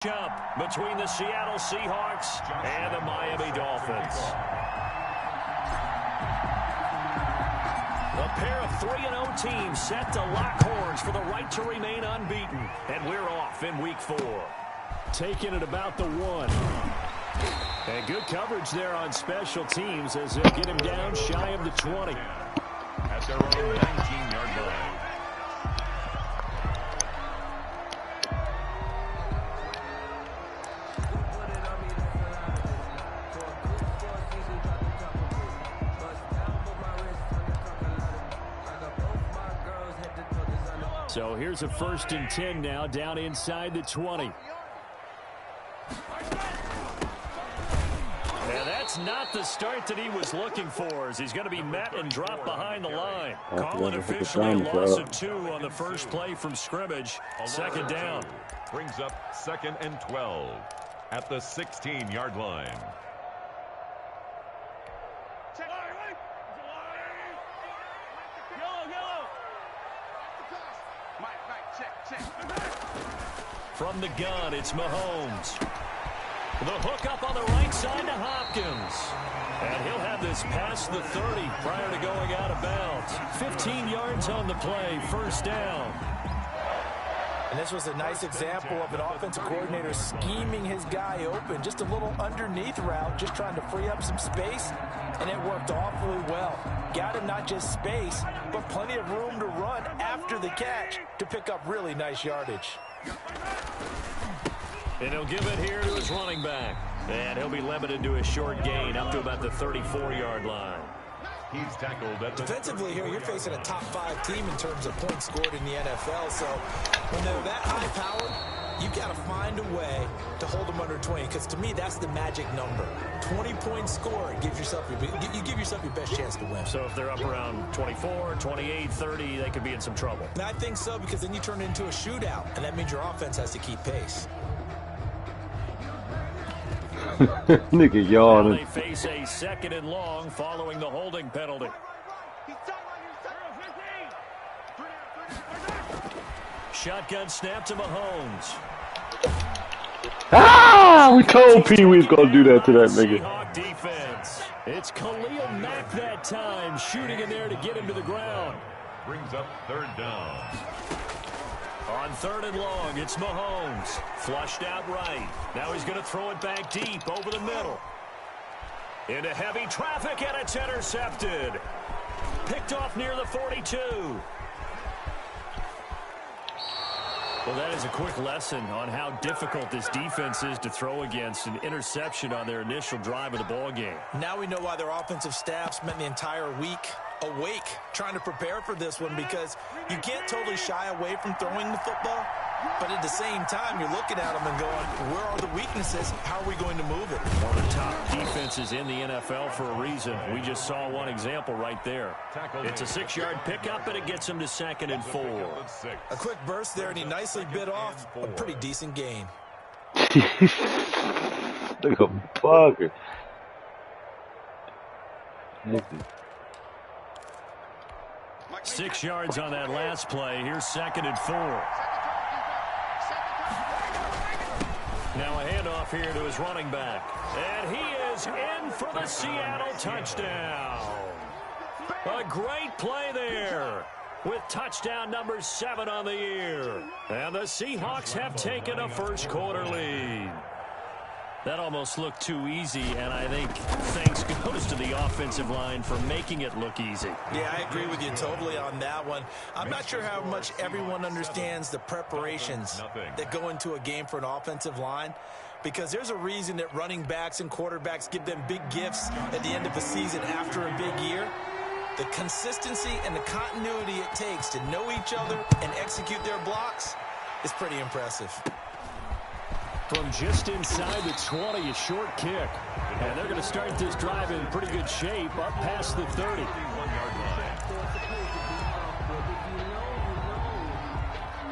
Up between the Seattle Seahawks and the Miami Dolphins. A pair of 3-0 teams set to lock horns for the right to remain unbeaten. And we're off in week 4. Taking it about the 1. And good coverage there on special teams as they get him down shy of the 20. At their own 19-yard line. So here's a 1st and 10 now, down inside the 20. And that's not the start that he was looking for, as he's going to be met and dropped behind the line. Call it officially a loss of 2 on the first play from scrimmage. 2nd down. Brings up 2nd and 12 at the 16-yard line. From the gun, it's Mahomes. The hook up on the right side to Hopkins. And he'll have this past the 30 prior to going out of bounds. 15 yards on the play, 1st down. And this was a nice example of an offensive coordinator scheming his guy open. Just a little underneath route, just trying to free up some space. And it worked awfully well. Got him not just space, but plenty of room to run after the catch to pick up really nice yardage. And he'll give it here to his running back. And he'll be limited to a short gain up to about the 34-yard line. He's tackled at the defensively here, you're facing a top 5 team in terms of points scored in the NFL. So when they're that high-powered, you've got to find a way to hold them under 20. Because to me, that's the magic number. 20 points scored, you give yourself your best chance to win. So if they're up around 24, 28, 30, they could be in some trouble. And I think so, because then you turn it into a shootout, and that means your offense has to keep pace. Nigga yawning. They face a 2nd and long following the holding penalty. Shotgun snap to Mahomes. Ah, we told Pee Wee's gonna do that to that nigga. Seahawk defense. It's Khalil Mack that time, shooting in there to get him to the ground. Brings up 3rd down. On 3rd and long, it's Mahomes. Flushed out right. Now he's going to throw it back deep over the middle. Into heavy traffic, and it's intercepted. Picked off near the 42. Well, that is a quick lesson on how difficult this defense is to throw against. An interception on their initial drive of the ball game. Now we know why their offensive staff spent the entire week awake trying to prepare for this one, because you can't totally shy away from throwing the football, but at the same time you're looking at them and going, where are the weaknesses? How are we going to move it? One of the top defenses in the NFL for a reason. We just saw one example right there. It's a 6-yard pickup, and it gets him to 2nd and 4. A quick burst there, and he nicely bit off a pretty decent gain. Look a bugger. 6 yards on that last play. Here's 2nd and 4. Now a handoff here to his running back. And he is in for the Seattle touchdown. A great play there, with touchdown number 7 on the year. And the Seahawks have taken a first-quarter lead. That almost looked too easy, and I think thanks goes to the offensive line for making it look easy. Yeah, I agree with you totally on that one. I'm not sure how much everyone understands the preparations that go into a game for an offensive line, because there's a reason that running backs and quarterbacks give them big gifts at the end of the season after a big year. The consistency and the continuity it takes to know each other and execute their blocks is pretty impressive. From just inside the 20, a short kick. And they're going to start this drive in pretty good shape, up past the 30. 31-yard line.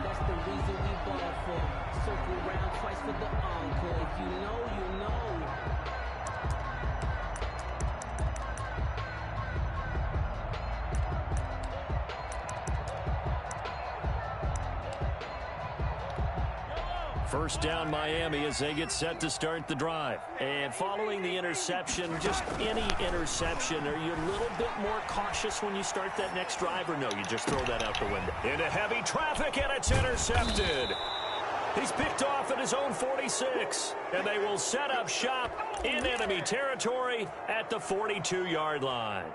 That's the reason we ball for. Circle around twice for the encore. If you know, you know. First down Miami as they get set to start the drive. And following the interception, just any interception, are you a little bit more cautious when you start that next drive, or no, you just throw that out the window? Into heavy traffic, and it's intercepted. He's picked off at his own 46, and they will set up shop in enemy territory at the 42-yard line.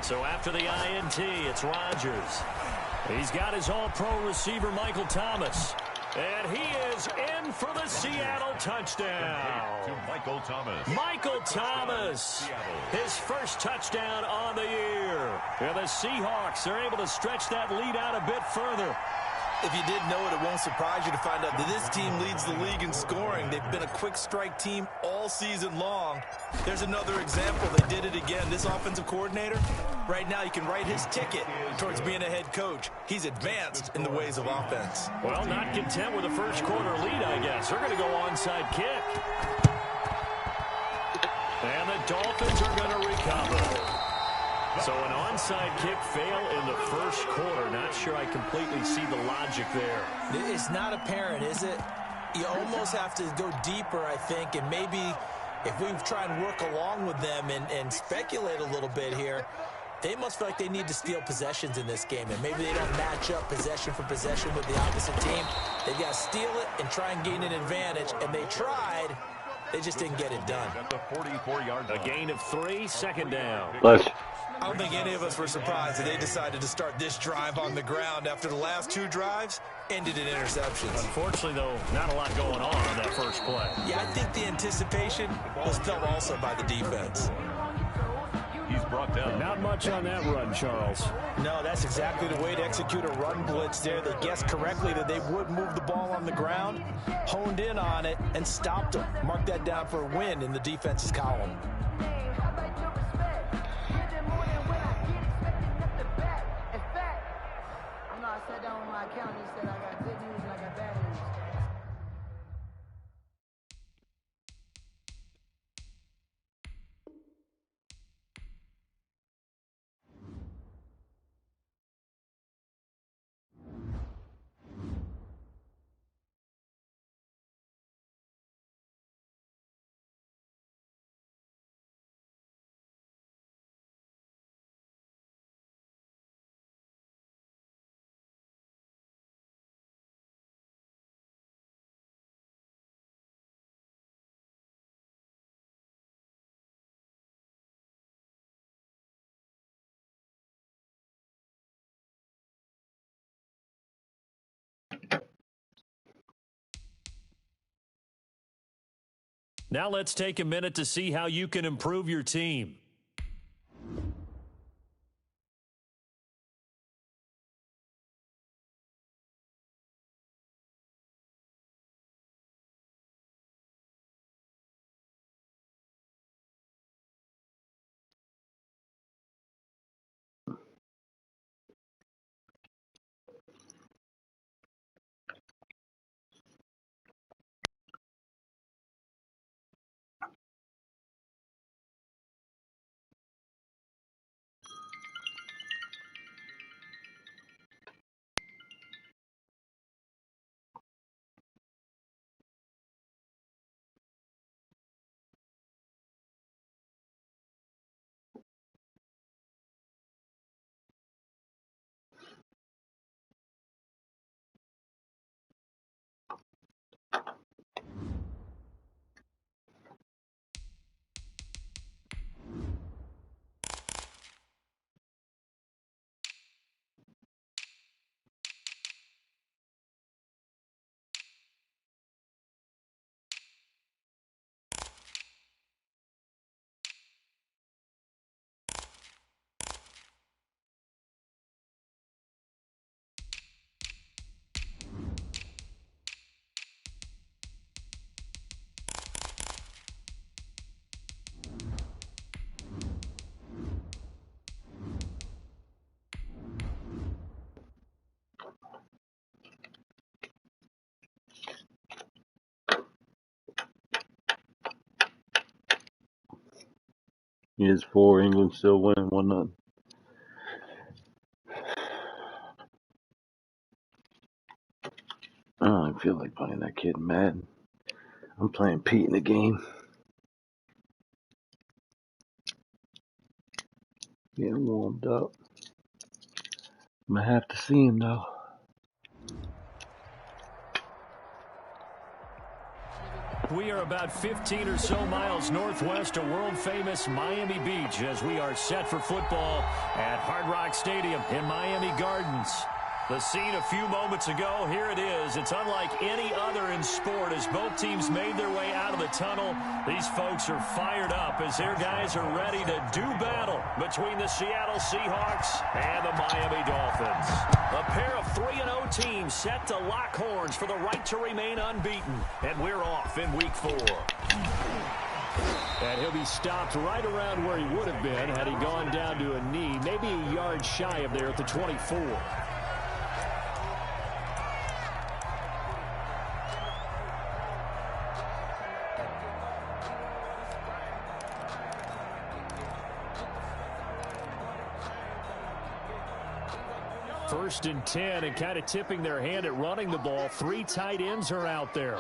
So after the INT, it's Rodgers. He's got his all-pro receiver, Michael Thomas. And he is in for the Seattle touchdown. To Michael Thomas. Michael Thomas, his first touchdown on the year. And the Seahawks are able to stretch that lead out a bit further. If you didn't know it, it won't surprise you to find out that this team leads the league in scoring. They've been a quick strike team all season long. There's another example. They did it again. This offensive coordinator, right now, you can write his ticket towards being a head coach. He's advanced in the ways of offense. Well, not content with a first quarter lead, I guess. They're going to go onside kick. And the Dolphins are going to recover. So an onside kick fail in the first quarter. Not sure I completely see the logic there. It's not apparent, is it? You almost have to go deeper, I think, and maybe if we try and work along with them and speculate a little bit here, they must feel like they need to steal possessions in this game, and maybe they don't match up possession for possession with the opposite team. They've got to steal it and try and gain an advantage, and they tried. They just didn't get it done. At the 44-yard line. A gain of 3, second down. Bless. I don't think any of us were surprised that they decided to start this drive on the ground after the last two drives ended in interceptions. Unfortunately, though, not a lot going on that first play. Yeah, I think the anticipation was felt also by the defense. He's brought down. Not much on that run, Charles. No, that's exactly the way to execute a run blitz there. They guessed correctly that they would move the ball on the ground, honed in on it, and stopped them. Mark that down for a win in the defense's column. I sat down with my accountant and said I got good news and I got bad news. Now let's take a minute to see how you can improve your team. Is 4. England still winning 1-0. I don't even feel like playing that kid in Madden. I'm playing Pete in the game. Getting warmed up. I'm gonna have to see him though. We are about 15 or so miles northwest of world-famous Miami Beach as we are set for football at Hard Rock Stadium in Miami Gardens. The scene a few moments ago, here it is. It's unlike any other in sport as both teams made their way out of the tunnel. These folks are fired up as their guys are ready to do battle between the Seattle Seahawks and the Miami Dolphins. A pair of 3-0 teams set to lock horns for the right to remain unbeaten. And we're off in week 4. And he'll be stopped right around where he would have been had he gone down to a knee, maybe a yard shy of there at the 24. First and 10, and kind of tipping their hand at running the ball. 3 tight ends are out there.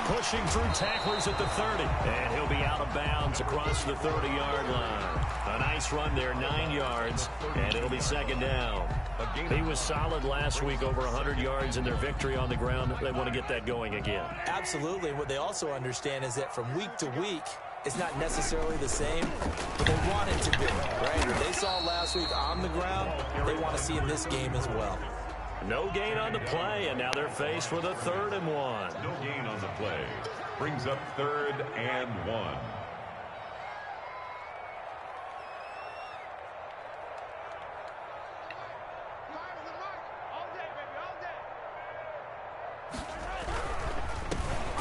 Pushing through tacklers at the 30. And he'll be out of bounds across the 30-yard line. A nice run there, 9 yards, and it'll be second down. He was solid last week, over 100 yards in their victory on the ground. They want to get that going again. Absolutely. What they also understand is that from week to week, it's not necessarily the same, but they want it to be, right? What they saw last week on the ground, they want to see in this game as well. No gain on the play, and now they're faced with a 3rd and 1. No gain on the play. Brings up 3rd and 1.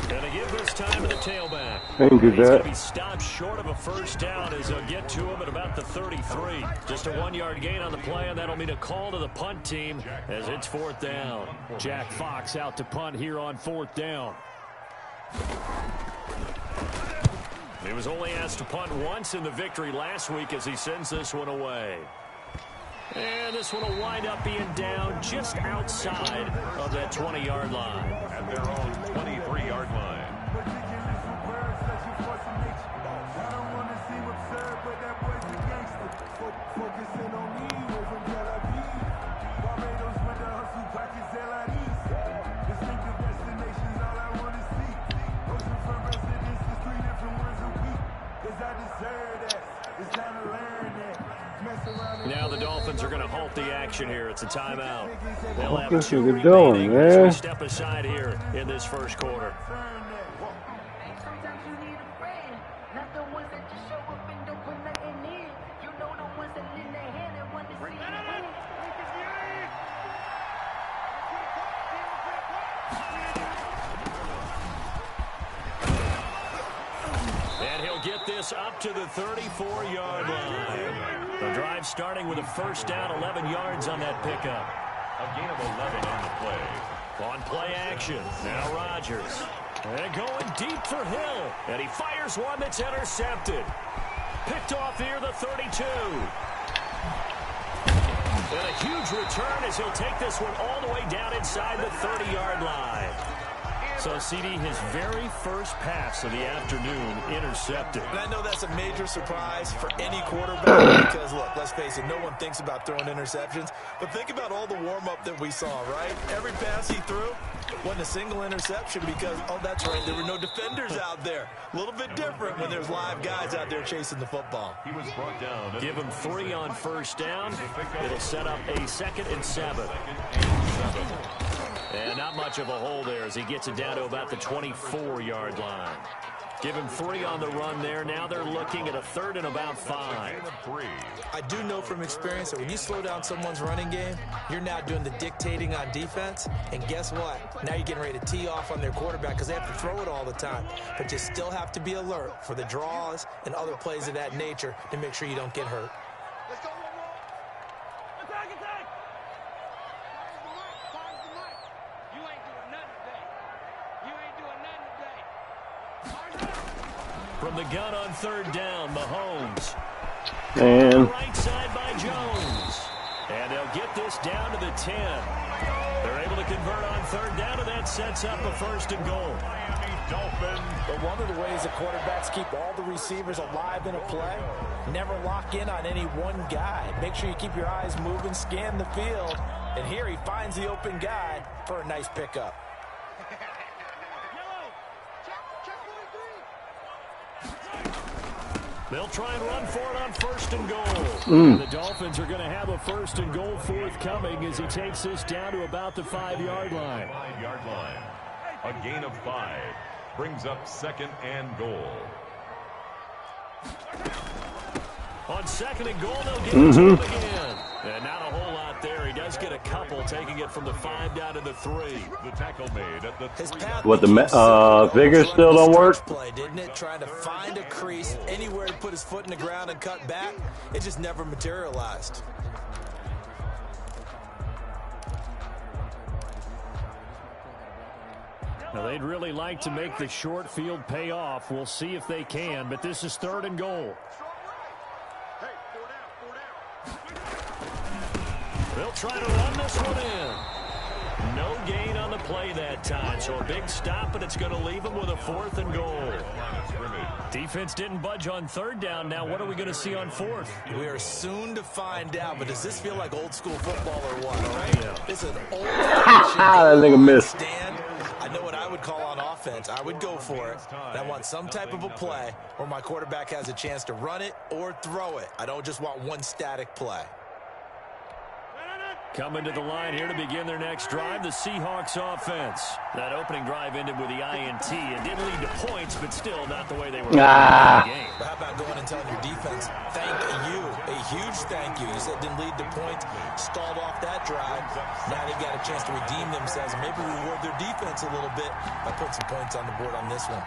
Going to give this time to the tailback. Ain't good He's going that. to be stopped short of a first down as they'll get to him at about the 33. Just a 1-yard gain on the play, and that'll mean a call to the punt team as it's 4th down. Jack Fox out to punt here on 4th down. He was only asked to punt once in the victory last week as he sends this one away. And this one will wind up being down just outside of that 20-yard line. At their own 23-yard line. Now the Dolphins are going to halt the action here. It's a timeout. They'll have What 2 you doing, remaining as we man? step aside here in this first quarter. Sometimes you need a friend, not the ones that just show up and don't put nothing in. You know the ones that lend their hand and want to see you win. And he'll get this up to the 34-yard line. The drive starting with a first down, 11 yards on that pickup. A gain of 11 on the play. On play action, now Rodgers. And going deep for Hill. And he fires one that's intercepted. Picked off here, the 32. And a huge return as he'll take this one all the way down inside the 30-yard line. So, CD, his very first pass of the afternoon intercepted. And I know that's a major surprise for any quarterback because, look, let's face it, no one thinks about throwing interceptions. But think about all the warm-up that we saw, right? Every pass he threw wasn't a single interception because, oh, that's right, there were no defenders out there. A little bit different when there's live guys out there chasing the football. He was brought down. Give him 3 on first down. It'll set up a 2nd and 7. And not much of a hole there as he gets it down to about the 24-yard line. Give him 3 on the run there. Now they're looking at a 3rd and about 5. I do know from experience that when you slow down someone's running game, you're now doing the dictating on defense. And guess what? Now you're getting ready to tee off on their quarterback because they have to throw it all the time. But you still have to be alert for the draws and other plays of that nature to make sure you don't get hurt. Let's go, one more. Attack, attack. You ain't doing nothing today. From the gun on third down, Mahomes. Man. Right side by Jones. And they'll get this down to the 10. They're able to convert on third down, and that sets up a first and goal. But one of the ways the quarterbacks keep all the receivers alive in a play, never lock in on any one guy. Make sure you keep your eyes moving, scan the field. And here he finds the open guy for a nice pickup. They'll try and run for it on first and goal. The Dolphins are going to have a first and goal forthcoming as he takes this down to about the 5-yard line. 5-yard line. A gain of 5 brings up second and goal. On second and goal, they'll get it to him again. And not a whole lot there. He does get a couple, taking it from the 5 down to the 3. The tackle made at the What, the Vigor still don't work? Play, didn't it? Trying to find a crease, anywhere to put his foot in the ground and cut back. It just never materialized. Now, they'd really like to make the short field pay off. We'll see if they can, but this is third and goal. They'll try to run this one in. No gain on the play that time, so a big stop, but it's going to leave them with a 4th and goal. Defense didn't budge on third down. Now what are we going to see on 4th? We are soon to find out, but does this feel like old school football or what? All right? Yeah. This is an old that nigga missed. Stand. I know what I would call on offense. I would go for it. And I want some type of a play where my quarterback has a chance to run it or throw it. I don't just want one static play. Coming to the line here to begin their next drive, the Seahawks offense. That opening drive ended with the INT. It didn't lead to points, but still not the way they were playing the game. But how about going and telling your defense, thank you, a huge thank you. You said it didn't lead to points, stalled off that drive. Now they've got a chance to redeem themselves and maybe reward their defense a little bit by putting some points on the board on this one.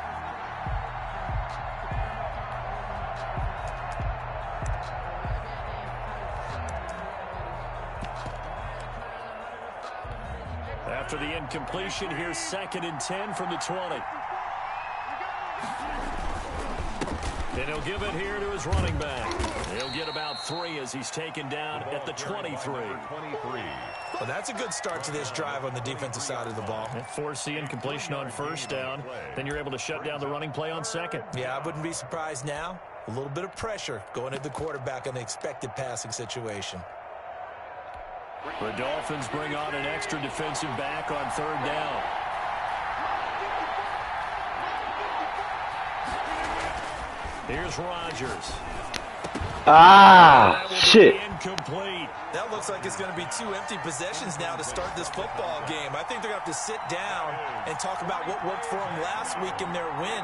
After the incompletion, here's 2nd and 10 from the 20. And he'll give it here to his running back. He'll get about 3 as he's taken down at the 23. Well, that's a good start to this drive on the defensive side of the ball. Force the incompletion on first down. Then you're able to shut down the running play on second. Yeah, I wouldn't be surprised now. A little bit of pressure going at the quarterback on the expected passing situation. The Dolphins bring on an extra defensive back on third down. Here's Rodgers. Shit. Incomplete. That looks like it's going to be 2 empty possessions now to start this football game. I think they're going to have to sit down and talk about what worked for them last week in their win.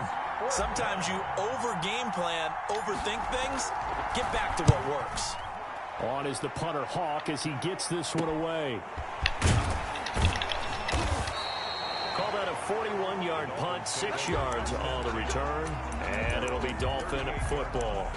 Sometimes you over-game plan, overthink things, get back to what works. On is the punter Hawk as he gets this one away. Call that a 41-yard punt, 6 yards on the return, and it'll be Dolphin football.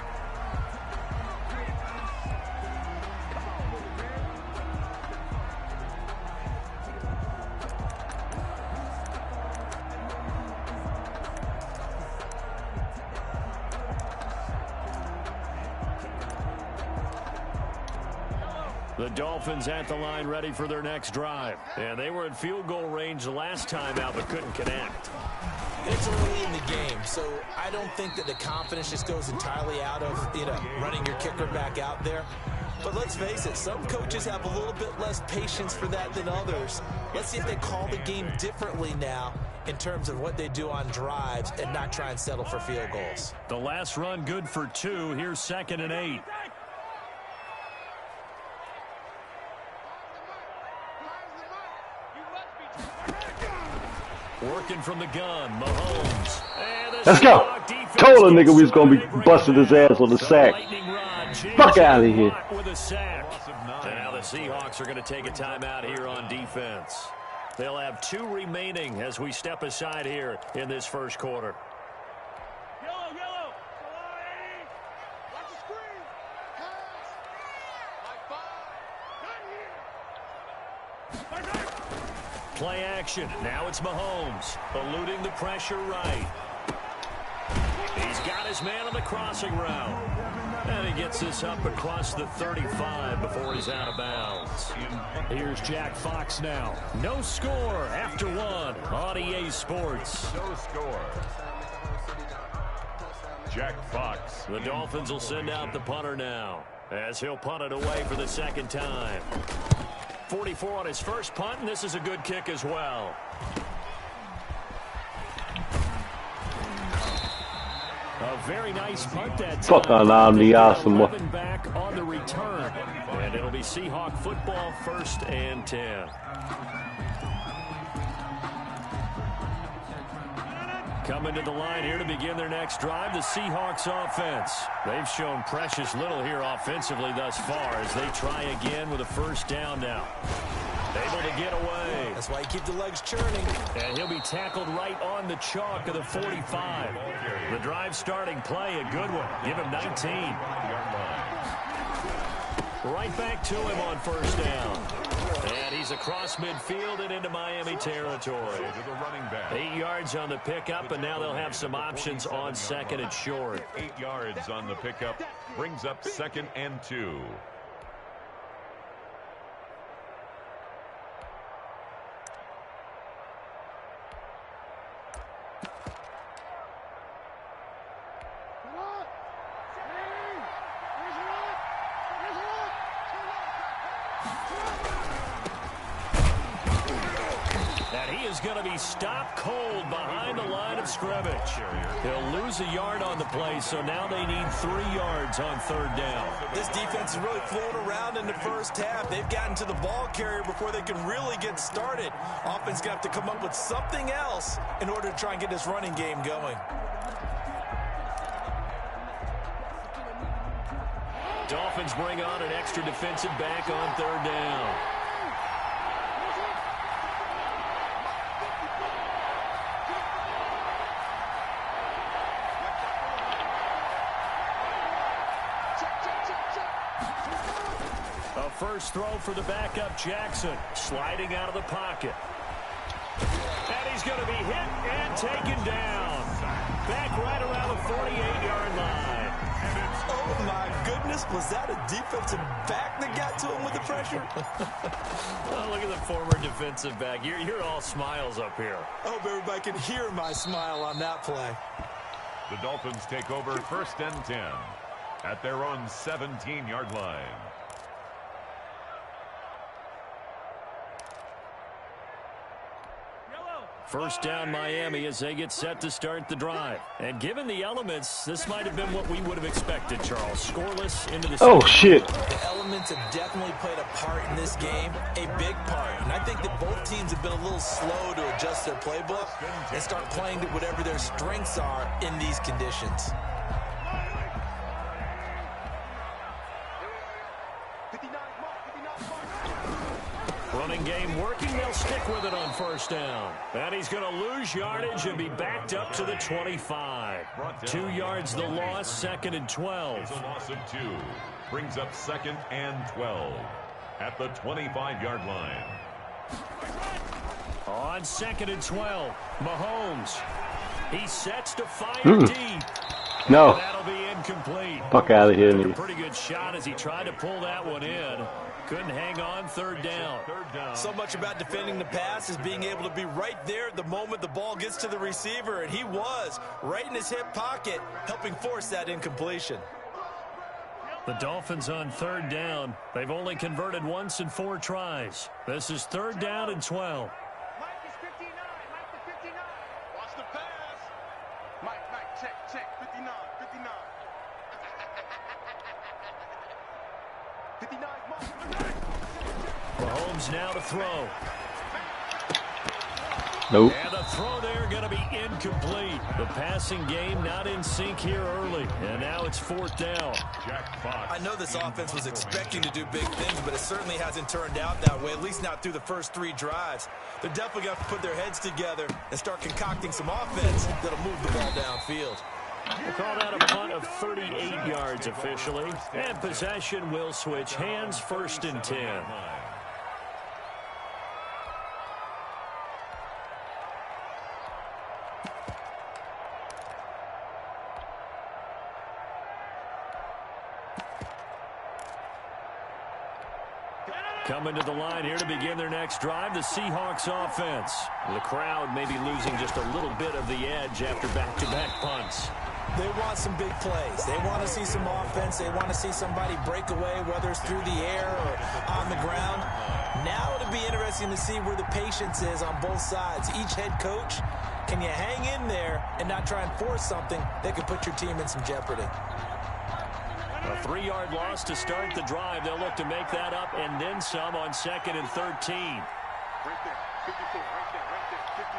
The Dolphins at the line ready for their next drive. And they were in field goal range the last time out but couldn't connect. It's early in the game, so I don't think that the confidence just goes entirely out of, running your kicker back out there. But let's face it, some coaches have a little bit less patience for that than others. Let's see if they call the game differently now in terms of what they do on drives and not try and settle for field goals. The last run good for 2. Here's 2nd and 8. Working from the gun, Mahomes. Let's go. Told a nigga we was going to be busting his ass on the sack. Fuck out of here. With a sack. And now the Seahawks are going to take a timeout here on defense. They'll have 2 remaining as we step aside here in this first quarter. Yellow. Watch the screen. Play action. Now it's Mahomes. Eluding the pressure right. He's got his man on the crossing route. And he gets this up across the 35 before he's out of bounds. Here's Jack Fox now. No score after one on EA Sports. No score. Jack Fox. The Dolphins will send out the punter now as he'll punt it away for the second time. 44 on his first punt, and this is a good kick as well. A very nice punt that time. Fuck on the awesome one. Back on the return. And it'll be Seahawk football, 1st and 10. Coming to the line here to begin their next drive, the Seahawks offense. They've shown precious little here offensively thus far as they try again with a first down now. Able to get away. That's why you keep the legs churning. And he'll be tackled right on the chalk of the 45. The drive starting play, a good one. Give him 19. Right back to him on first down. And he's across midfield and into Miami territory. 8 yards on the pickup, and now they'll have some options on second and short. 8 yards on the pickup brings up 2nd and 2. Going to be stopped cold behind the line of scrimmage. He'll lose a yard on the play, so now they need 3 yards on third down. This defense is really floating around in the first half. They've gotten to the ball carrier before they can really get started. Offense got to come up with something else in order to try and get this running game going. Dolphins bring on an extra defensive back on third down. First throw for the backup, Jackson, sliding out of the pocket. And he's going to be hit and taken down. Back right around the 48-yard line. Oh, my goodness. Was that a defensive back that got to him with the pressure? Oh, look at the former defensive back. You're all smiles up here. I hope everybody can hear my smile on that play. The Dolphins take over 1st and 10 at their own 17-yard line. First down Miami as they get set to start the drive. And given the elements, this might have been what we would have expected, Charles. Scoreless into the Oh, shit. The elements have definitely played a part in this game, a big part. And I think that both teams have been a little slow to adjust their playbook and start playing to whatever their strengths are in these conditions. Running game working. They'll stick with it on first down. And he's going to lose yardage and be backed up to the 25. 2 yards the loss, 2nd and 12. It's a loss of 2. Brings up 2nd and 12 at the 25-yard line. On 2nd and 12, Mahomes. He sets to fire deep. No. That'll be incomplete. Fuck out of here. A pretty good shot as he tried to pull that one in. Couldn't hang on third down. So much about defending the pass is being able to be right there at the moment the ball gets to the receiver, and he was right in his hip pocket, helping force that incompletion. The Dolphins on third down. They've only converted once in 4 tries. This is 3rd down and 12. Mike is 59. Mike is 59. Watch the pass. Mike, check. 59. 59, Mike. Mahomes now to throw. Nope. And the throw there going to be incomplete. The passing game not in sync here early. And now it's 4th down. Jack Fox. I know this offense was expecting to do big things, but it certainly hasn't turned out that way, at least not through the first 3 drives. They're definitely going to have to put their heads together and start concocting some offense that'll move the ball downfield. We'll call that a punt of 38 yards officially. And possession will switch hands, 1st and 10. Coming to the line here to begin their next drive, the Seahawks offense. The crowd may be losing just a little bit of the edge after back-to-back punts. They want some big plays. They want to see some offense. They want to see somebody break away, whether it's through the air or on the ground. Now it'll be interesting to see where the patience is on both sides. Each head coach, can you hang in there and not try and force something that could put your team in some jeopardy? A 3-yard loss to start the drive. They'll look to make that up and then some on 2nd and 13. Right there, 54, right there,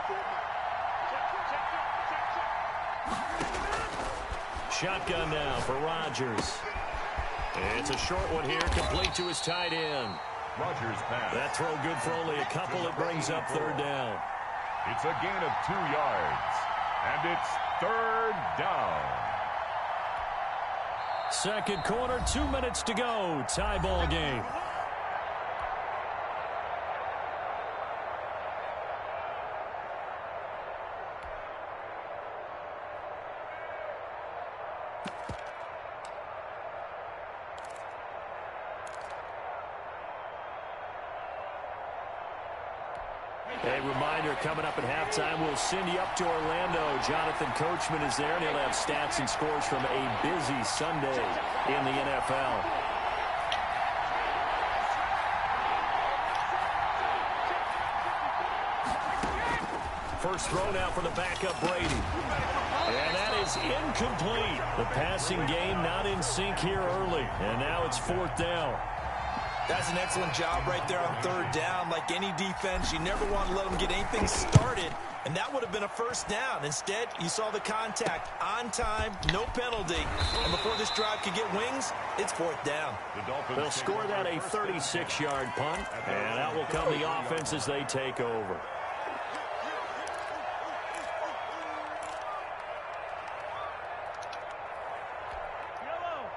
54. Shotgun now for Rodgers. It's a short one here, complete to his tight end. Rodgers pass. That throw good for only a couple. It brings up 3rd down. It's a gain of 2 yards. And it's 3rd down. Second quarter, 2 minutes to go. Tie ball game. A reminder, coming up at halftime, we'll send you up to Orlando. Jonathan Coachman is there, and he'll have stats and scores from a busy Sunday in the NFL. First throw now for the backup Brady. And that is incomplete. The passing game not in sync here early. And now it's 4th down. That's an excellent job right there on 3rd down. Like any defense, you never want to let them get anything started, and that would have been a 1st down. Instead, you saw the contact on time, no penalty, and before this drive could get wings, it's 4th down. They'll score that a 36-yard punt, and out will come the offense as they take over.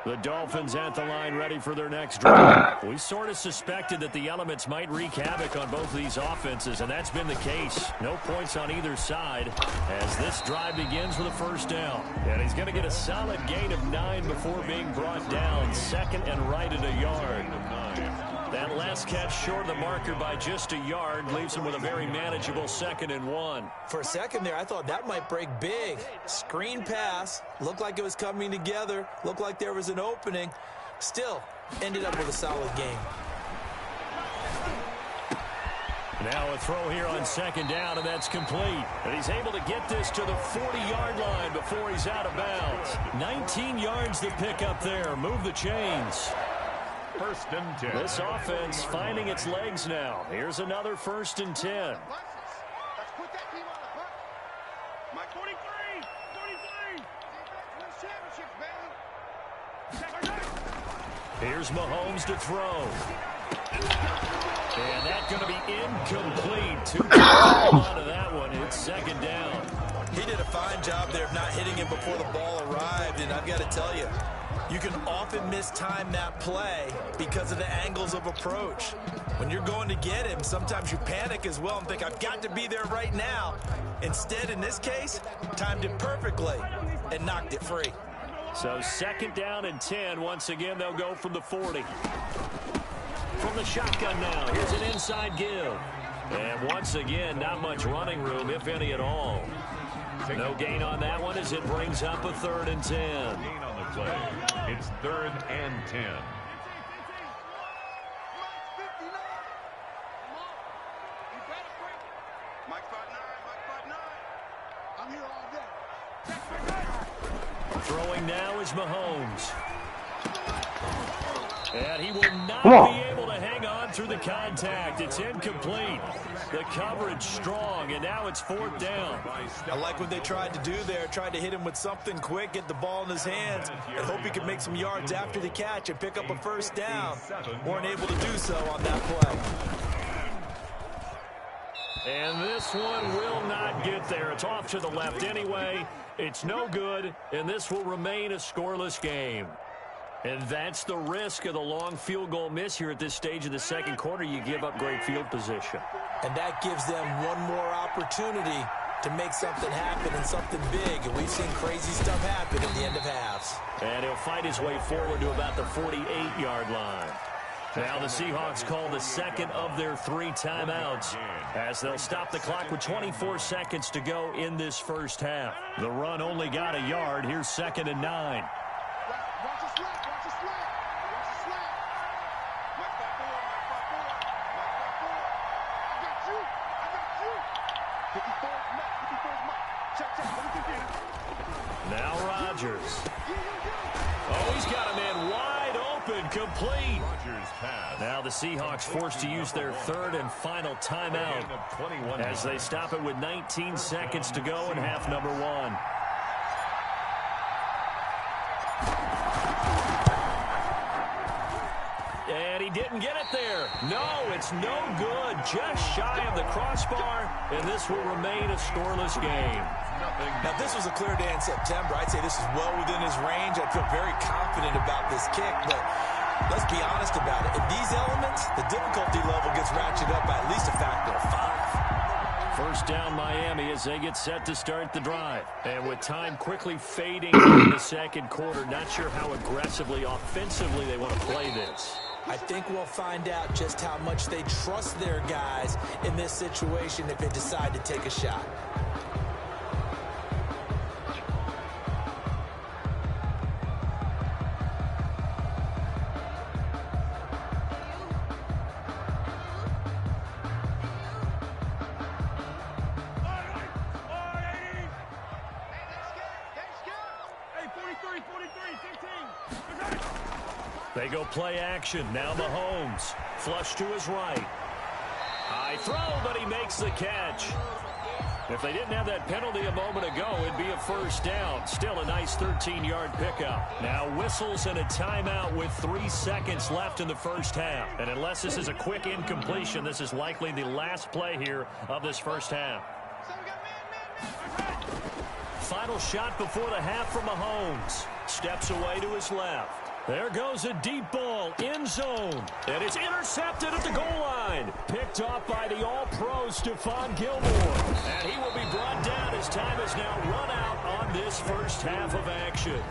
The Dolphins at the line ready for their next drive. We sort of suspected that the elements might wreak havoc on both of these offenses, and that's been the case. No points on either side as this drive begins with a 1st down. And he's going to get a solid gain of 9 before being brought down. 2nd and right at a yard. That last catch short of the marker by just a yard leaves him with a very manageable 2nd and 1. For a second there, I thought that might break big. Screen pass. Looked like it was coming together. Looked like there was an opening. Still, ended up with a solid game. Now a throw here on 2nd down, and that's complete. And he's able to get this to the 40-yard line before he's out of bounds. 19 yards to pick up there. Move the chains. 1st and 10. This offense finding its legs now. Here's another 1st and 10. Let's put that team on the hook. Mike 43. Championships, baby. Here's Mahomes to throw. And that's going to be incomplete. 2 out of that one. It's 2nd down. He did a fine job there of not hitting him before the ball arrived, and I've got to tell you, you can often mistime that play because of the angles of approach. When you're going to get him, sometimes you panic as well and think, I've got to be there right now. Instead, in this case, timed it perfectly and knocked it free. So 2nd down and 10. Once again, they'll go from the 40. From the shotgun now, here's an inside give. And once again, not much running room, if any at all. No gain on that one as it brings up a 3rd and 10. Gain on the play. It's 3rd and 10. Mike 5'9", I'm here all day. Throwing now is Mahomes. And he will not be able to hang on through the contact. It's incomplete. The coverage strong, and now it's 4th down. I like what they tried to do there. Tried to hit him with something quick, get the ball in his hands, and hope he could make some yards after the catch and pick up a 1st down. Weren't able to do so on that play. And this one will not get there. It's off to the left anyway. It's no good, and this will remain a scoreless game. And that's the risk of the long field goal miss here at this stage of the 2nd quarter. You give up great field position. And that gives them one more opportunity to make something happen and something big. And we've seen crazy stuff happen at the end of halves. And he'll fight his way forward to about the 48-yard line. Now the Seahawks call the second of their 3 timeouts as they'll stop the clock with 24 seconds to go in this first half. The run only got a yard. Here's 2nd and 9. Watch the slap, watch the slap, watch the slap. Watch that board, watch that board. I got you, I got you. 54's Mike, 54's Mike. Check, let me get it. Now Rodgers. Oh, he's got a man wide open, complete. Now the Seahawks forced to use their 3rd and final timeout as they stop it with 19 seconds to go in half number 1. And he didn't get it there. No, it's no good. Just shy of the crossbar, and this will remain a scoreless game. Now, this was a clear day in September. I'd say this is well within his range. I feel very confident about this kick, but let's be honest about it. In these elements, the difficulty level gets ratcheted up by at least a factor of 5. First down Miami as they get set to start the drive. And with time quickly fading in the second quarter, not sure how aggressively, offensively they want to play this. I think we'll find out just how much they trust their guys in this situation if they decide to take a shot. They go play action. Now Mahomes. Flush to his right. High throw, but he makes the catch. If they didn't have that penalty a moment ago, it'd be a first down. Still a nice 13-yard pickup. Now whistles and a timeout with 3 seconds left in the first half. And unless this is a quick incompletion, this is likely the last play here of this first half. Final shot before the half from Mahomes. Steps away to his left. There goes a deep ball, end zone, and it's intercepted at the goal line. Picked off by the all-pro Stephon Gilmore. And he will be brought down as time is now run out on this first half of action.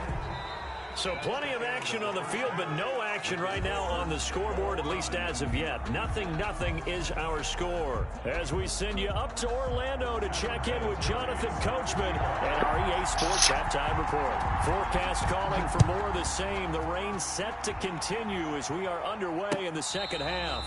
So plenty of action on the field, but no action right now on the scoreboard, at least as of yet. Nothing is our score. As we send you up to Orlando to check in with Jonathan Coachman and our EA Sports Halftime Report. Forecast calling for more of the same. The rain set to continue as we are underway in the second half.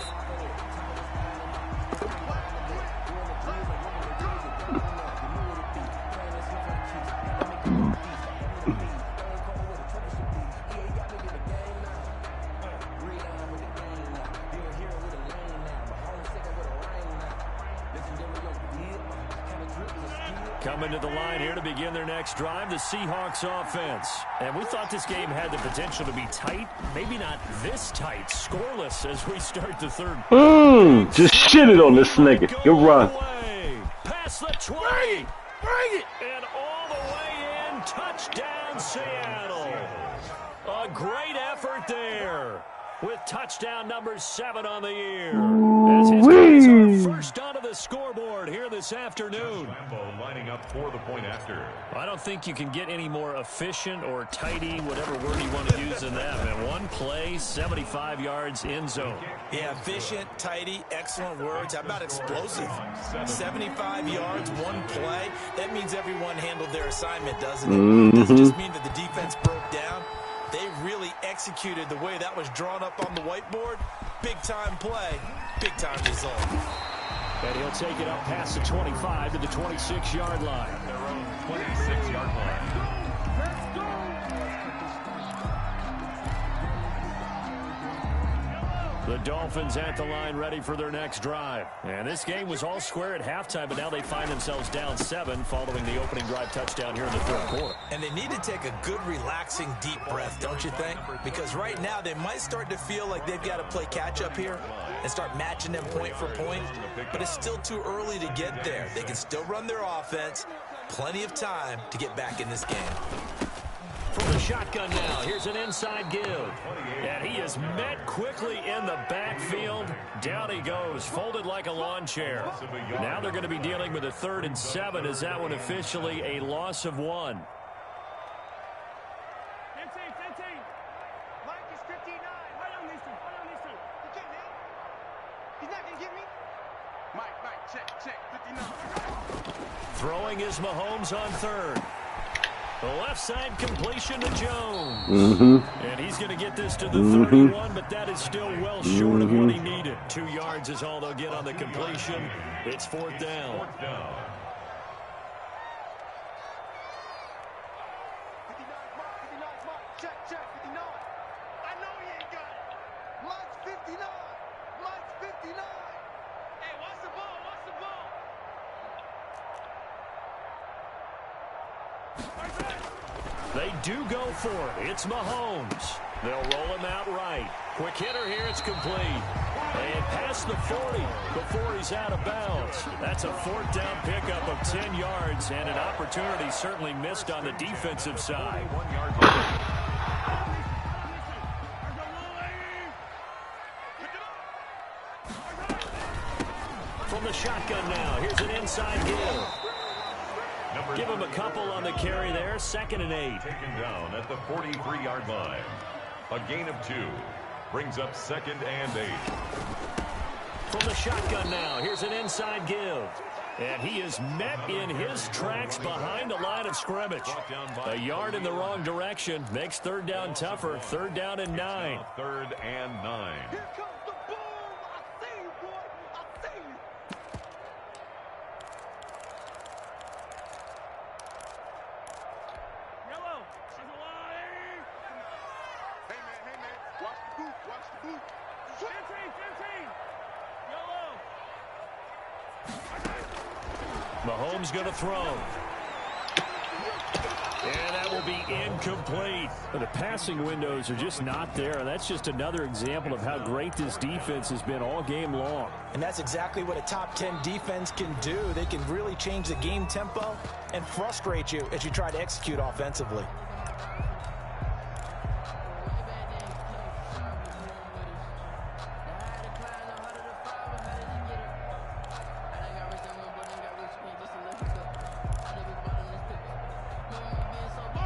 Coming to the line here to begin their next drive, the Seahawks offense. And we thought this game had the potential to be tight, maybe not this tight, scoreless as we start the third. Just shit it on this nigga. Good run. Past the 20. Bring it. And all the way in, touchdown Seattle. A great effort there with touchdown number 7 on the year. As his guys are first onto the scoreboard here this afternoon. Lining up for the point after. I don't think you can get any more efficient or tidy, whatever word you want to use in that. Man, one play, 75 yards in zone. Yeah, efficient, tidy, excellent words. How about explosive? 75 yards, one play. That means everyone handled their assignment, doesn't it? Doesn't just mean that the defense broke down. They really executed the way that was drawn up on the whiteboard. Big-time play, big-time result. And he'll take it up past the 25 to the 26-yard line. Their own 26-yard line. The Dolphins at the line ready for their next drive. And this game was all square at halftime, but now they find themselves down 7 following the opening drive touchdown here in the third quarter. And they need to take a good, relaxing, deep breath, don't you think? Because right now they might start to feel like they've got to play catch-up here and start matching them point for point. But it's still too early to get there. They can still run their offense. Plenty of time to get back in this game. From the shotgun now, here's an inside give. And he is met quickly in the backfield. Down he goes, folded like a lawn chair. Now they're going to be dealing with a 3rd and 7 as that one officially a loss of 1. Mike is 59. Hold on, these two. He's not going to get me. Mike, check, 59. Throwing is Mahomes on third. The left side completion to Jones. And he's going to get this to the 31, but that is still well short of what he needed. 2 yards is all they'll get on the completion. It's fourth down. 59, Mark. Check, 59. I know he ain't got it. Mike's 59. Hey, watch the ball. They do go for it. It's Mahomes. They'll roll him out right. Quick hitter here. It's complete. And past the 40 before he's out of bounds. That's a fourth down pickup of 10 yards and an opportunity certainly missed on the defensive side. 1 yard line. From the shotgun now. Here's an inside give. Give him a couple on the carry there. 2nd and 8. Taken down at the 43-yard line. A gain of 2. Brings up 2nd and 8. From the shotgun now. Here's an inside give. And he is met in his tracks behind the line of scrimmage. A yard in the wrong direction. Makes third down tougher. 3rd down and 9. 3rd and 9. Here comes the boom. I see you, boy. I see you. Yellow. Hey, man. Watch the boot. 15. Yellow. Mahomes going to throw. And that will be incomplete. The passing windows are just not there. That's just another example of how great this defense has been all game long. And that's exactly what a top 10 defense can do. They can really change the game tempo and frustrate you as you try to execute offensively.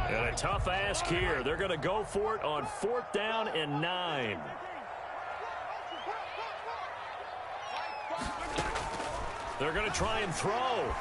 And a tough ask here. They're going to go for it on 4th down and 9. They're going to try and throw.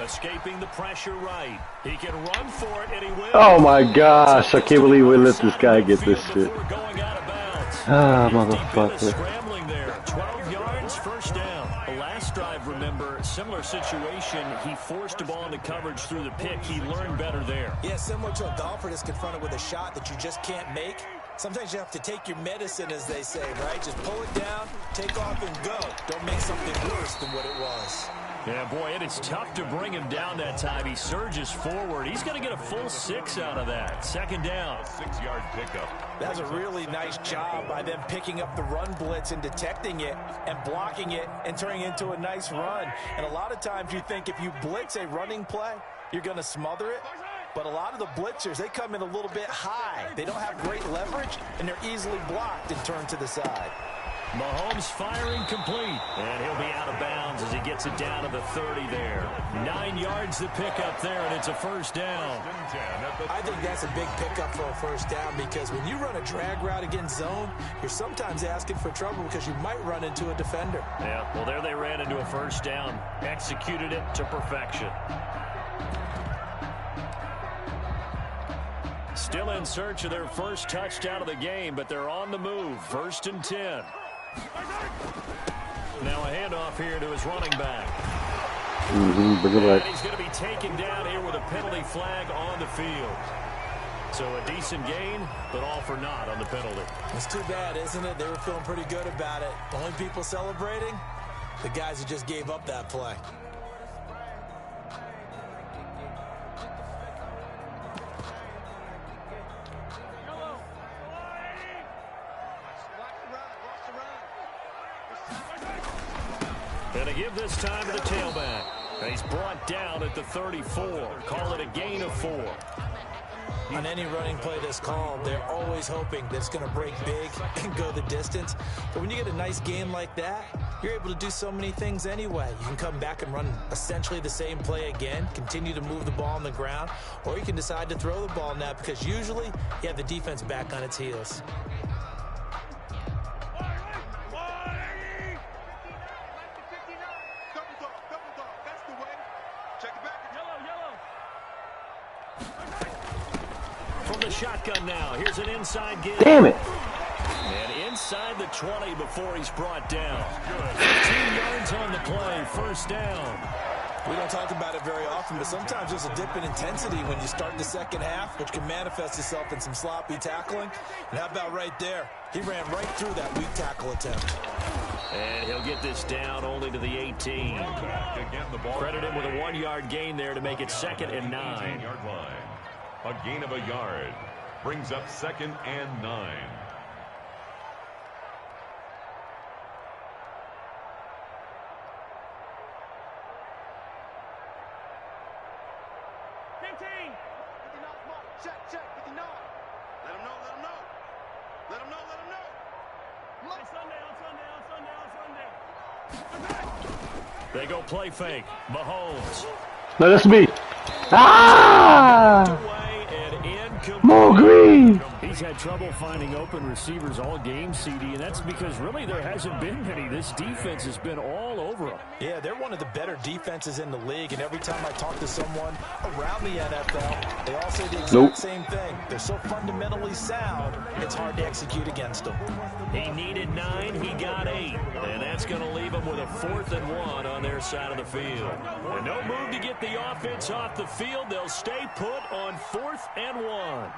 Escaping the pressure right. He can run for it, and he will. Oh my gosh, I can't believe we let this guy get this shit. Going out of bounds. Ah, motherfucker. Scrambling there. 12 yards, first down. The last drive, remember, similar situation. He forced a ball into coverage through the pick. He learned better there. Yeah, similar to a golfer that's confronted with a shot that you just can't make. Sometimes you have to take your medicine, as they say, right? Just pull it down, take off, and go. Don't make something worse than what it was. Yeah, boy, it is tough to bring him down that time. He surges forward. He's going to get a full 6 out of that. 2nd down. 6-yard pickup. That was a really nice job by them picking up the run blitz and detecting it and blocking it and turning it into a nice run. And a lot of times you think if you blitz a running play, you're going to smother it. But a lot of the blitzers, they come in a little bit high. They don't have great leverage, and they're easily blocked and turned to the side. Mahomes firing complete. And he'll be out of bounds as he gets it down to the 30 there. 9 yards to pick up there, and it's a first down. I think that's a big pickup for a first down because when you run a drag route against zone, you're sometimes asking for trouble because you might run into a defender. Yeah, well, there they ran into a first down. Executed it to perfection. Still in search of their first touchdown of the game, but they're on the move. 1st and 10. Now a handoff here to his running back. And he's going to be taken down here with a penalty flag on the field. So a decent gain, but all for naught on the penalty. It's too bad, isn't it? They were feeling pretty good about it. The only people celebrating, the guys who just gave up that play. And a give this time to the tailback. And he's brought down at the 34. Call it a gain of 4. On any running play that's called, they're always hoping that it's going to break big and go the distance. But when you get a nice game like that, you're able to do so many things anyway. You can come back and run essentially the same play again, continue to move the ball on the ground, or you can decide to throw the ball now because usually you have the defense back on its heels. From the shotgun now, here's an inside give. Damn it. And inside the 20 before he's brought down. 15 yards on the play, first down. We don't talk about it very often, but sometimes there's a dip in intensity when you start the second half, which can manifest itself in some sloppy tackling. And how about right there? He ran right through that weak tackle attempt. And he'll get this down only to the 18. Credit him with a 1-yard gain there to make it 2nd and 9. A gain of a yard brings up 2nd and 9. Check, 59. Let him know. Let him know. They go play fake. Mahomes. No, that's me. Ah! Away and incomplete. More green. He's had trouble finding open receivers all game, CD, and that's because really there hasn't been many. This defense has been all over them. Yeah, they're one of the better defenses in the league, and every time I talk to someone around the NFL, they all say the exact same thing. They're so fundamentally sound, it's hard to execute against them. He needed 9, he got 8, and that's going to leave him with a 4th and 1 on their side of the field. And no move to get the offense off the field. They'll stay put on 4th and 1.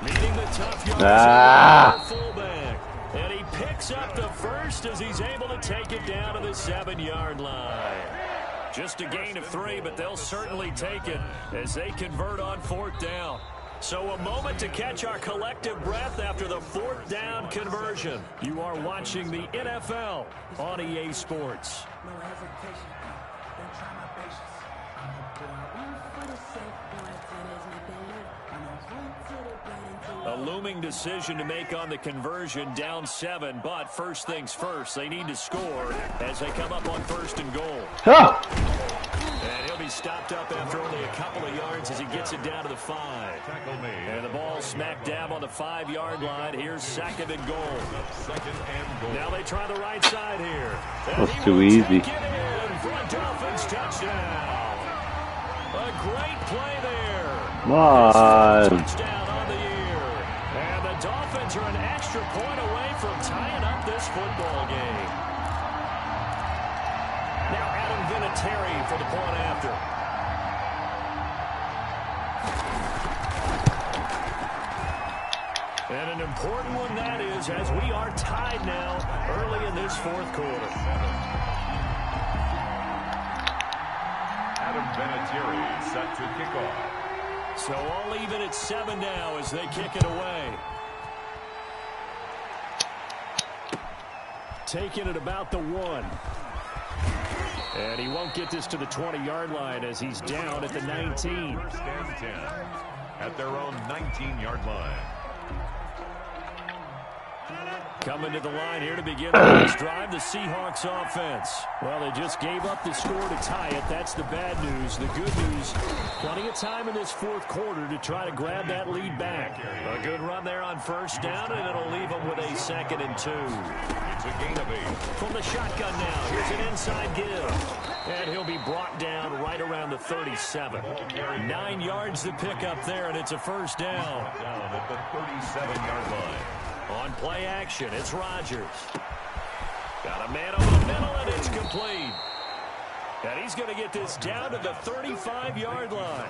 Leading the tough yards fullback. And he picks up the first as he's able to take it down to the 7-yard line. Just a gain of 3, but they'll certainly take it as they convert on 4th down. So a moment to catch our collective breath after the 4th down conversion. You are watching the NFL on EA Sports. No hesitation. Don't try my patience. I'm a boy. One for the safe boy. There's nothing left. I'm a one to the blood A looming decision to make on the conversion, down 7, but first things first, they need to score as they come up on 1st and goal. Huh. And he'll be stopped up after only a couple of yards as he gets it down to the 5. And the ball smack dab on the 5-yard line. Here's 2nd and goal. Now they try the right side here. That's too easy. Get in for a Dolphins touchdown. A great play there. Come on. Touchdown on the year. And the Dolphins are an extra point away from tying up this football game. Now Adam Vinatieri for the point after. And an important one that is, as we are tied now early in this 4th quarter. Adam Vinatieri set to kick off. So all even at 7 now as they kick it away. Taking it about the 1. And he won't get this to the 20-yard line as he's down at the 19. 1st and 10 at their own 19-yard line. Coming to the line here to begin the next drive, the Seahawks offense. Well, they just gave up the score to tie it. That's the bad news. The good news, plenty of time in this 4th quarter to try to grab that lead back. A good run there on 1st down, and it'll leave them with a 2nd and 2. It's a gain of 8. From the shotgun now, here's an inside give. And he'll be brought down right around the 37. 9 yards to pick up there, and it's a 1st down. Down at the 37-yard line. On play action, it's Rodgers. Got a man over the middle, and it's complete. And he's going to get this down to the 35-yard line.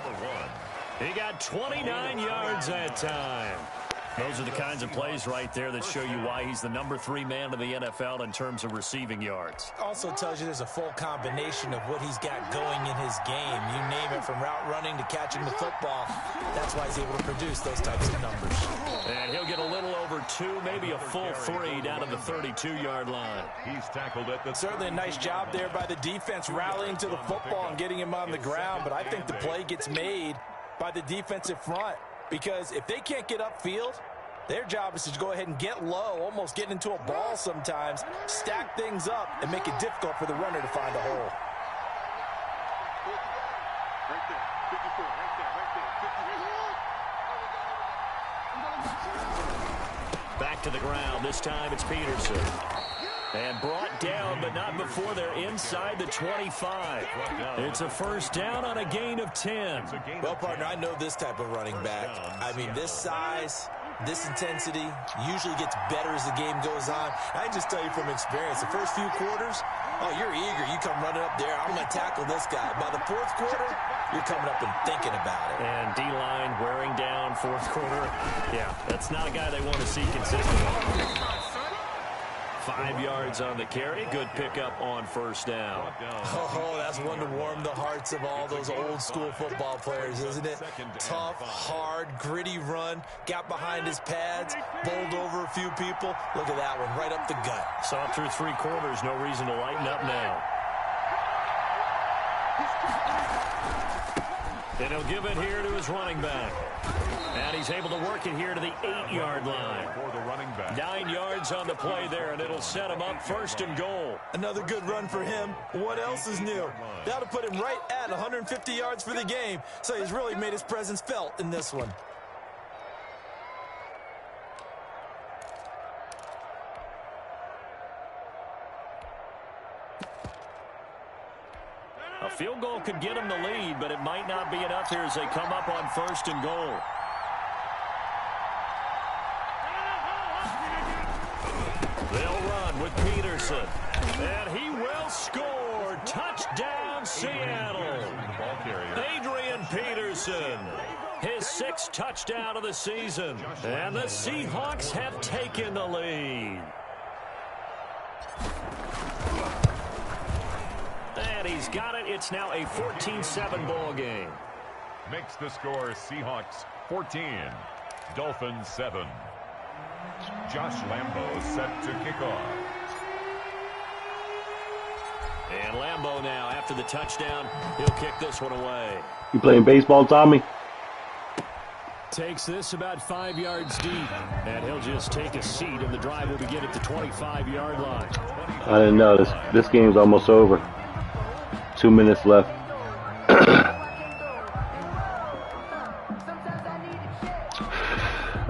He got 29 yards that time. Those are the kinds of plays right there that show you why he's the number 3 man in the NFL in terms of receiving yards. Also tells you there's a full combination of what he's got going in his game. You name it, from route running to catching the football. That's why he's able to produce those types of numbers. And he'll get a little over 2, maybe a full 3 down to the 32-yard line. He's tackled at the... Certainly a nice job there by the defense rallying to the football and getting him on the ground, but I think the play gets made by the defensive front, because if they can't get upfield, their job is to go ahead and get low, almost get into a ball sometimes, stack things up, and make it difficult for the runner to find a hole. Right there. 54. Right there. 54. Back to the ground. This time it's Peterson. And brought down, but not before they're inside the 25. It's a first down on a gain of 10. Well, partner, I know this type of running back. I mean, this size, this intensity usually gets better as the game goes on. I can just tell you from experience, the first few quarters, oh, you're eager. You come running up there. I'm going to tackle this guy. By the fourth quarter, you're coming up and thinking about it. And D-line wearing down fourth quarter. Yeah, that's not a guy they want to see consistently. 5 yards on the carry. Good pickup on first down. Oh, that's one to warm the hearts of all those old school football players, isn't it? Tough, hard, gritty run. Got behind his pads, bowled over a few people. Look at that one, right up the gut. Saw it through 3 quarters. No reason to lighten up now. And he'll give it here to his running back. And he's able to work it here to the 8-yard line. 9 yards on the play there, and it'll set him up first and goal. Another good run for him. What else is new? That'll put him right at 150 yards for the game. So he's really made his presence felt in this one. A field goal could get him the lead, but it might not be enough here as they come up on first and goal. They'll run with Peterson. And he will score. Touchdown, Seattle. Adrian Peterson. His 6th touchdown of the season. And the Seahawks have taken the lead. And he's got it. It's now a 14-7 ball game. Makes the score Seahawks 14, Dolphins 7. Josh Lambo set to kick off. And Lambo now, after the touchdown, he'll kick this one away. You playing baseball, Tommy? Takes this about 5 yards deep. And he'll just take a seat, and the drive will begin at the 25-yard line. I didn't know this game's almost over. 2 minutes left.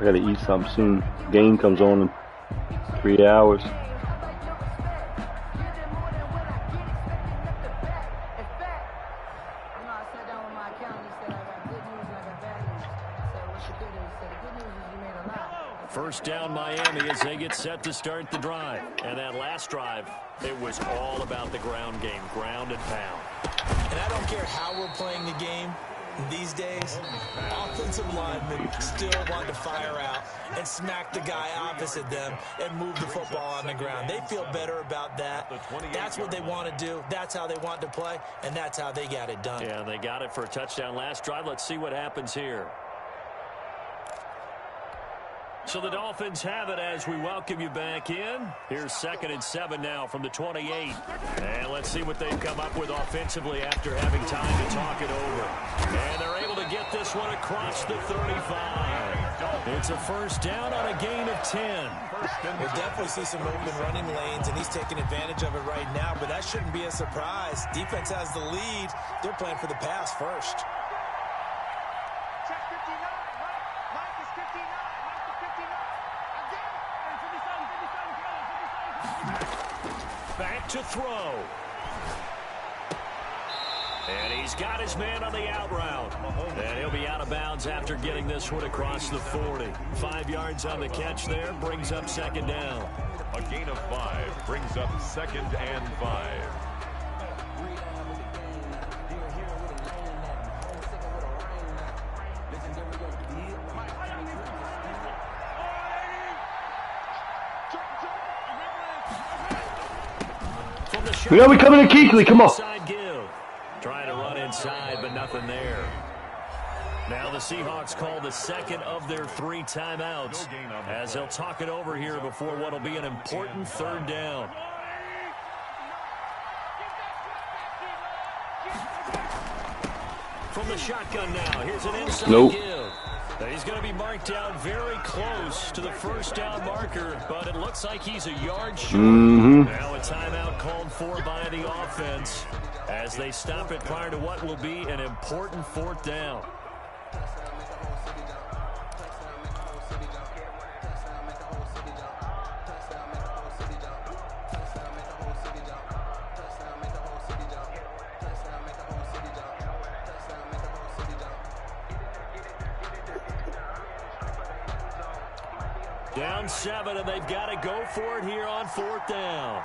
I gotta eat something soon. Game comes on in 3 hours. First down Miami as they get set to start the drive. And that last drive, it was all about the ground game, ground and pound. And I don't care how we're playing the game these days, offensive linemen still want to fire out and smack the guy opposite them and move the football on the ground. They feel better about that. That's what they want to do. That's how they want to play, and that's how they got it done. Yeah, they got it for a touchdown last drive. Let's see what happens here. So the Dolphins have it as we welcome you back in. Here's 2nd and 7 now from the 28. And let's see what they've come up with offensively after having time to talk it over. And they're able to get this one across the 35. It's a first down on a gain of 10. We'll definitely see some open running lanes, and he's taking advantage of it right now, but that shouldn't be a surprise. Defense has the lead. They're playing for the pass first. Back to throw. And he's got his man on the out route. And he'll be out of bounds after getting this one across the 40. 5 yards on the catch there, brings up 2nd down. A gain of 5 brings up 2nd and 5. We know we coming in Keekly, come on. Trying to run inside, but nothing there. Now the Seahawks call the 2nd of their 3 timeouts as they'll talk it over here before what will be an important 3rd down. From the shotgun now, here's an inside give. He's going to be marked down very close to the first down marker, but it looks like he's a yard short. Now a timeout called for by the offense as they stop it prior to what will be an important 4th down. Down 7, and they've got to go for it here on 4th down.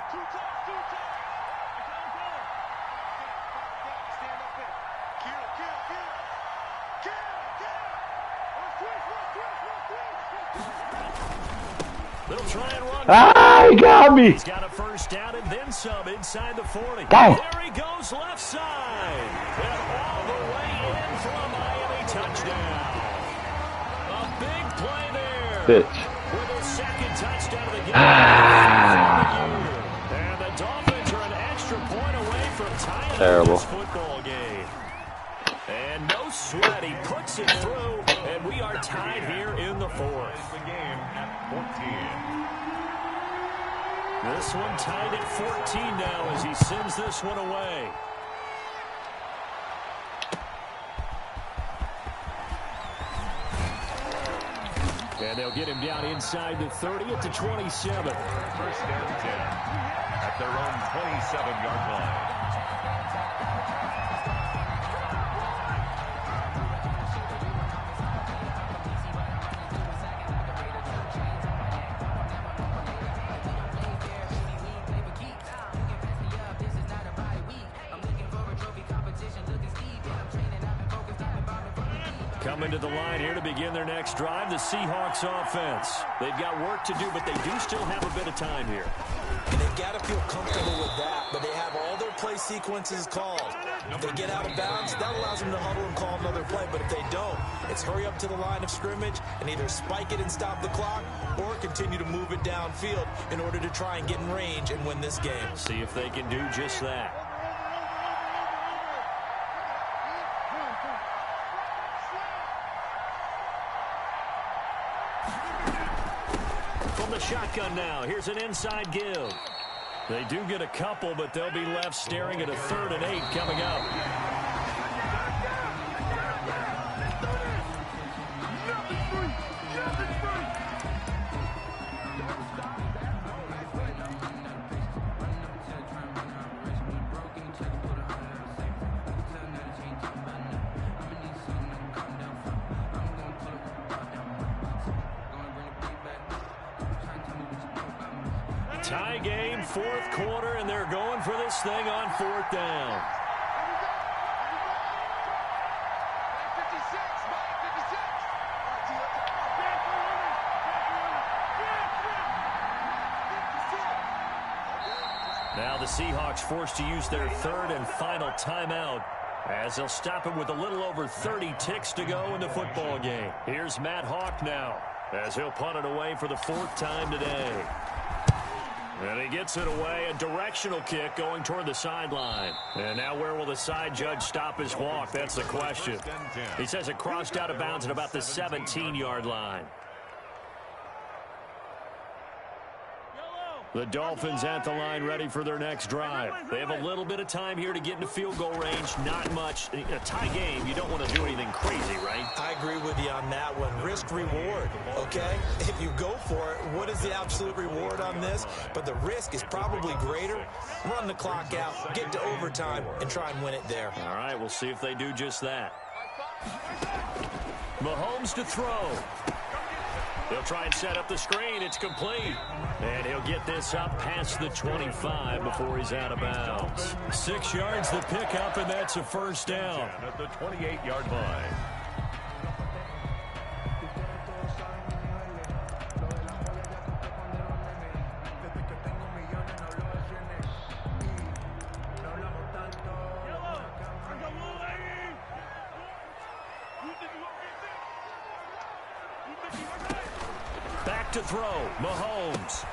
They'll try and run. Ah, he got me. He's got a first down and then some inside the 40. Dang. There he goes, left side. And all the way in for a Miami touchdown. A big play there. Bitch. With his second touchdown of the game. Ah. And the Dolphins are an extra point away from tying Terrible. this football game. And no sweat, he puts it through, and we are tied here in the 4th. The game at 14. This one tied at 14 now as he sends this one away. And they'll get him down inside the 30 at the 27. First and 10 at their own 27-yard line. Coming to the line here to begin their next drive, the Seahawks offense. They've got work to do, but they do still have a bit of time here. And they've got to feel comfortable with that, but they have all their play sequences called. If they get out of bounds, that allows them to huddle and call another play, but if they don't, it's hurry up to the line of scrimmage and either spike it and stop the clock or continue to move it downfield in order to try and get in range and win this game. See if they can do just that. From the shotgun now, here's an inside give. They do get a couple, but they'll be left staring at a 3rd and 8 coming up. Tie game, 4th quarter, and they're going for this thing on 4th down. Now the Seahawks forced to use their 3rd and final timeout as they'll stop it with a little over 30 ticks to go in the football game. Here's Matt Hawk now as he'll punt it away for the 4th time today. And he gets it away, a directional kick going toward the sideline. And now where will the side judge stop his walk? That's the question. He says it crossed out of bounds at about the 17-yard line. The Dolphins at the line ready for their next drive. They have a little bit of time here to get into field goal range. Not much. In a tie game, you don't want to do anything crazy, right? I agree with you on that one. Risk reward, okay? If you go for it, what is the absolute reward on this? But the risk is probably greater. Run the clock out, get to overtime, and try and win it there. All right, we'll see if they do just that. Mahomes to throw. They'll try and set up the screen. It's complete. And he'll get this up past the 25 before he's out of bounds. 6 yards the pickup, and that's a first down. At the 28-yard line. Back to throw, Mahomes.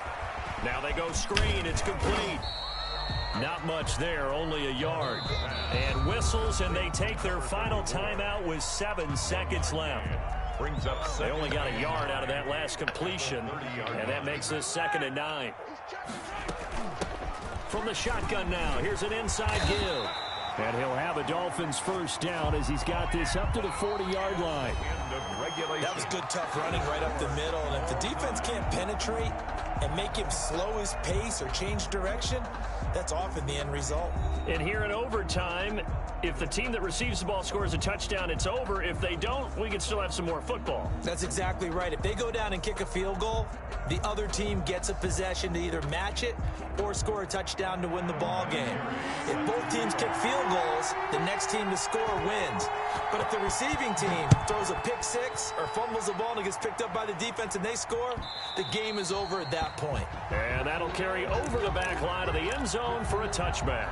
Now they go screen, it's complete. Not much there, only a yard. And whistles, and they take their final timeout with 7 seconds left. Brings up They only got a yard out of that last completion, and that makes this 2nd and 9. From the shotgun now, here's an inside give. And he'll have a Dolphins first down as he's got this up to the 40-yard line. That was good, tough running right up the middle. And if the defense can't penetrate, and make him slow his pace or change direction, that's often the end result. And here in overtime, if the team that receives the ball scores a touchdown, it's over. If they don't, we can still have some more football. That's exactly right. If they go down and kick a field goal, the other team gets a possession to either match it or score a touchdown to win the ball game. If both teams kick field goals, the next team to score wins. But if the receiving team throws a pick six or fumbles the ball and it gets picked up by the defense and they score, the game is over at that point. And that'll carry over the back line of the end zone for a touchback.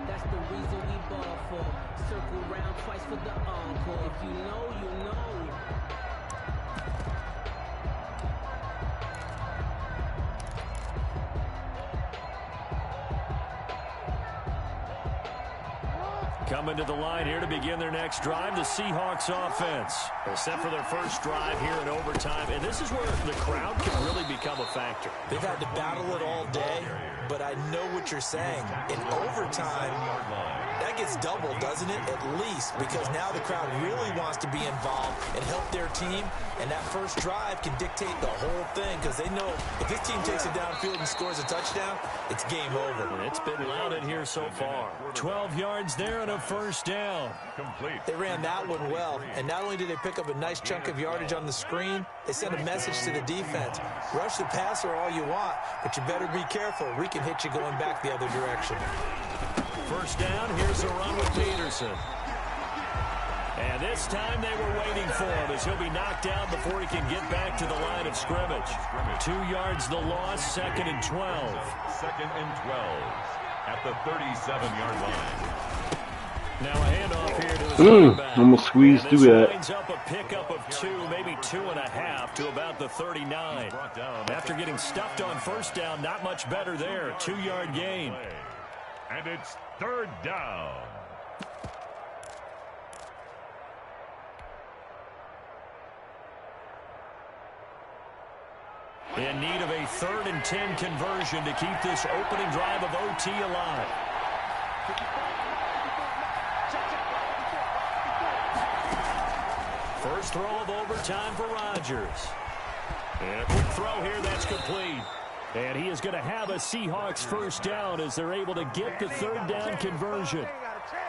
That's the reason we ball for. Circle round twice for the encore. If you know, you know. Coming to the line here to begin their next drive, the Seahawks offense. They're set for their first drive here in overtime, and this is where the crowd can really become a factor. They've had to battle it all day, but I know what you're saying. In overtime, that gets doubled, doesn't it? At least, because now the crowd really wants to be involved and help their team, and that first drive can dictate the whole thing because they know if this team takes it downfield and scores a touchdown, it's game over. And it's been loud in here so far. 12 yards there and a first down. Complete. They ran that one well, and not only did they pick up a nice chunk of yardage on the screen, they sent a message to the defense. Rush the passer all you want, but you better be careful. We can hit you going back the other direction. First down, here's a run with Peterson. And this time they were waiting for him as he'll be knocked down before he can get back to the line of scrimmage. 2 yards the loss, 2nd and 12. 2nd and 12 at the 37-yard line. Now a handoff here to his running back. I'm going to squeeze through that. Lines up a pickup of 2, maybe 2.5 to about the 39. After getting stuffed on first down, not much better there. 2-yard gain. And it's 3rd down. In need of a 3rd and 10 conversion to keep this opening drive of OT alive. First throw of overtime for Rodgers. And a quick throw here, that's complete. And he is going to have a Seahawks first down as they're able to get the 3rd down conversion.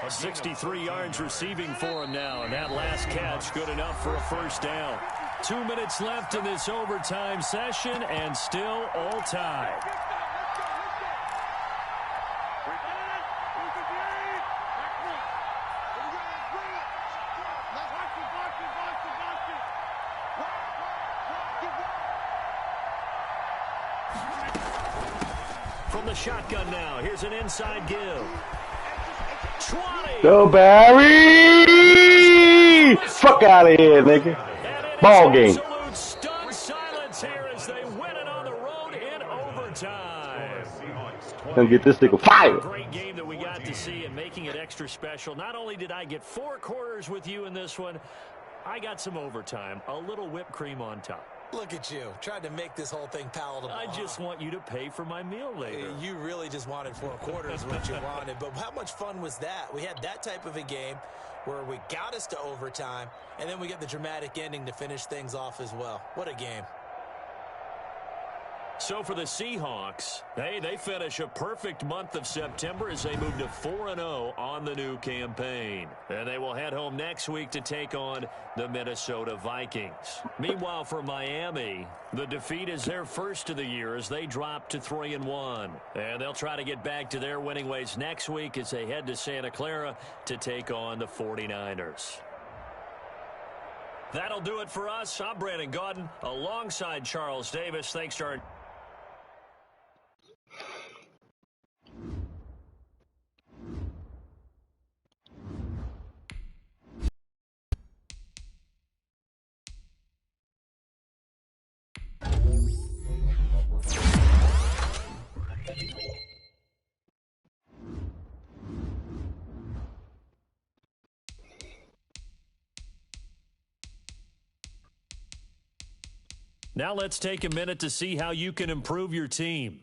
63 yards receiving for him now, and that last catch good enough for a first down. 2 minutes left in this overtime session, and still all tied. From the shotgun now, here's an inside give. 20. Go Barry! Fuck out of here, nigga. Ball game. Absolute stunned silence here as they win it on the road in overtime. Gonna get this nigga fired. Great game that we got to see and making it extra special. Not only did I get 4 quarters with you in this one, I got some overtime, a little whipped cream on top. Look at you, trying to make this whole thing palatable. I just want you to pay for my meal later. You really just wanted 4 quarters what you wanted, but how much fun was that? We had that type of a game where we got us to overtime, and then we get the dramatic ending to finish things off as well. What a game. So for the Seahawks, they finish a perfect month of September as they move to 4-0 on the new campaign. And they will head home next week to take on the Minnesota Vikings. Meanwhile, for Miami, the defeat is their first of the year as they drop to 3-1. And they'll try to get back to their winning ways next week as they head to Santa Clara to take on the 49ers. That'll do it for us. I'm Brandon Gaudin alongside Charles Davis. Thanks to our... Now let's take a minute to see how you can improve your team.